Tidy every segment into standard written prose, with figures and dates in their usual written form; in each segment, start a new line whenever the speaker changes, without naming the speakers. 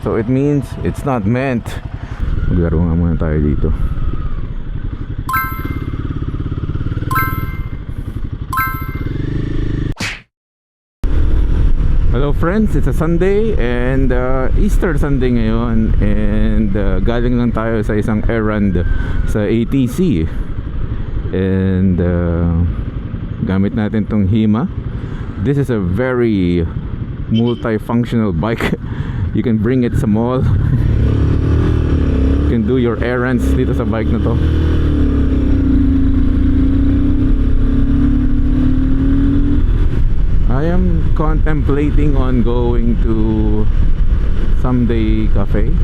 So it means it's not meant. Maglaro nga muna tayo dito. Hello friends, it's a Sunday and Easter Sunday ngayon. And galing lang tayo sa isang errand sa ATC. And gamit natin tong Hima. This is a very multifunctional bike. You can bring it sa mall. You can do your errands dito sa bike na to. I am contemplating on going to Someday Cafe.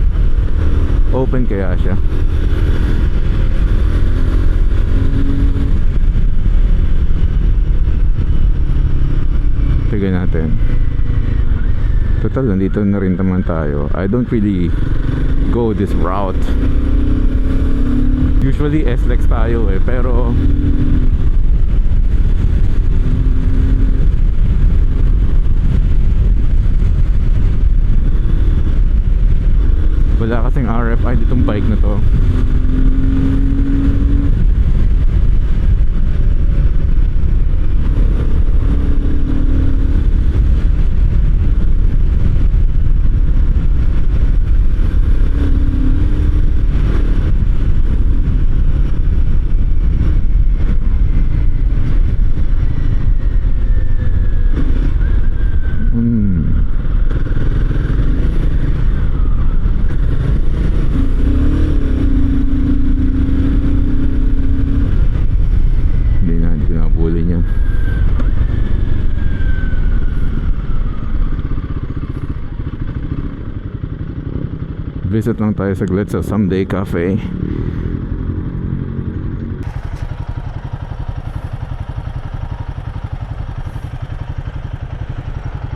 Open kaya siya? Tignan natin. Total, nandito na rin naman tayo. I don't really go this route. Usually SLEX tayo eh, pero wala kasing RFI ditong bike na to. Visit lang tayo saglit sa Someday Cafe.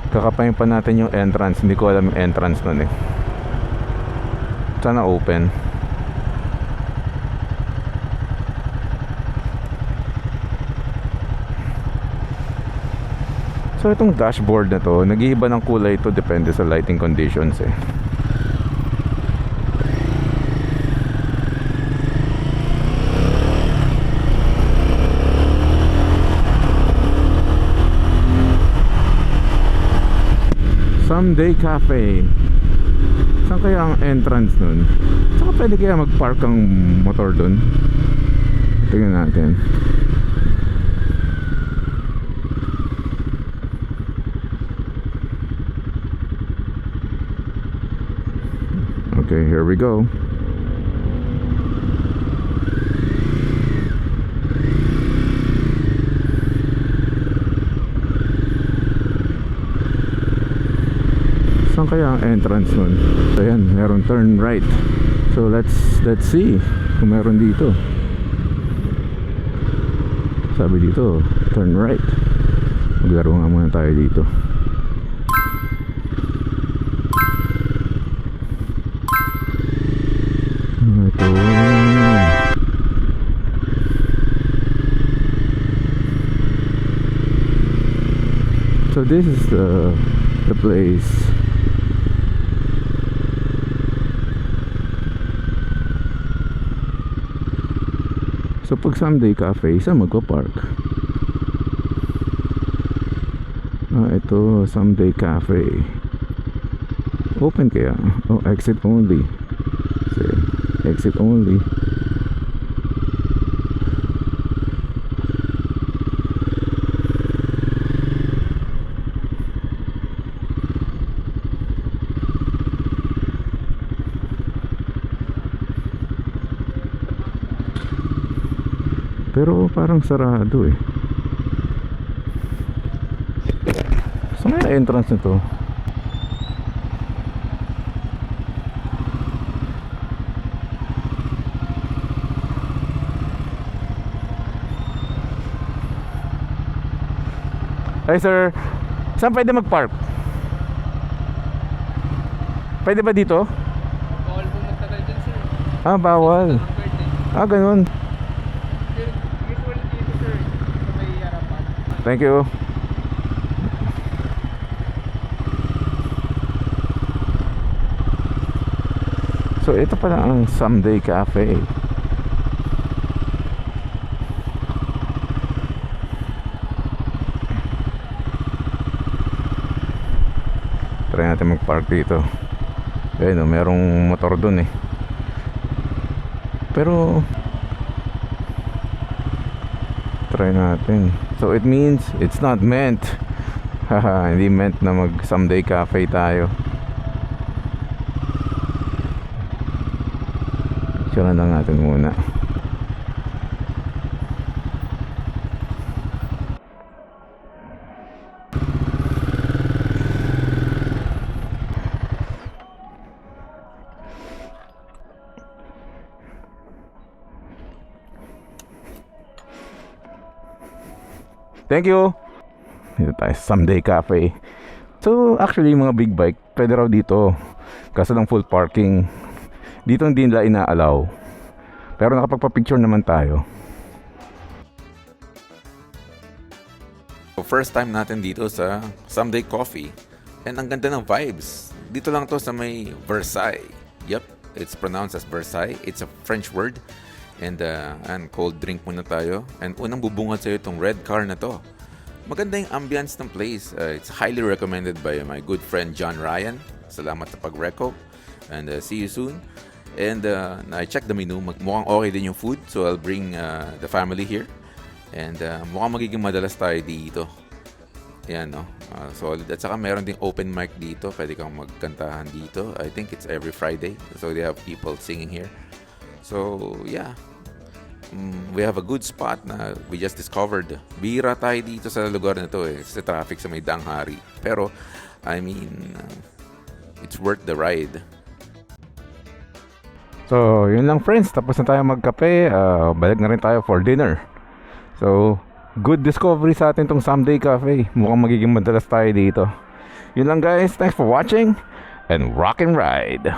Kakapain pa natin yung entrance. Hindi ko alam yung entrance nun eh. Sana open. So itong dashboard na to, nag-iiba ng kulay ito depende sa lighting conditions eh. Someday Cafe. Saan kaya ang entrance nun? Saka pwede kaya mag-park ang motor dun? Tingnan natin. Okay, here we go. Saan kaya ang entrance nun? So ayan, meron turn right. So let's see kung meron dito. Sabi dito, turn right. Maglaro nga muna tayo dito. Ito. So this is the place. So pag Someday Cafe, saan magpa-park? Ito, Someday Cafe. Open kaya? Oh, exit only. So, exit only. Pero parang sarado eh. Saan na entrance nito? Hi sir, saan pwede mag-park? Pwede ba dito?
Bawal po magtagal dyan sir.
Ah, bawal. Ah, ganun.
Usually dito sir, sa may harapan.
Thank you. So ito pala ang Someday Cafe. Try natin mag-park dito. Ayun, merong motor dun eh. Pero try natin. So it means it's not meant. Haha, hindi meant na mag Someday Cafe tayo. Picture lang natin muna. Thank you. Dito tayo sa Someday Cafe. So actually mga big bike pwede raw dito, kaso lang full parking. Dito hindi nila inaalaw, pero nakapagpa-picture naman tayo. So first time natin dito sa Someday Coffee, and ang ganda ng vibes. Dito lang to sa may Versailles. Yep, it's pronounced as Versailles. It's a French word. And cold drink muna tayo. And unang bubungad sa'yo itong red car na to. Maganda yung ambience ng place. It's highly recommended by my good friend John Ryan. Salamat sa pag-reco. And see you soon. And I checked the menu. Mukhang okay din yung food. So I'll bring the family here. And mukhang magiging madalas tayo dito. Ayan, no? Solid. At saka meron ding open mic dito. Pwede kang magkantahan dito. I think it's every Friday. So they have people singing here. So, yeah. We have a good spot na we just discovered. Bira tayo dito sa lugar na to eh. Sa traffic sa may Danghari. Pero, I mean, it's worth the ride. So, yun lang friends. Tapos na tayo magkape. Balik na rin tayo for dinner. So, good discovery sa atin tong Someday Cafe. Mukhang magiging madalas tayo dito. Yun lang guys. Thanks for watching. And rock and ride.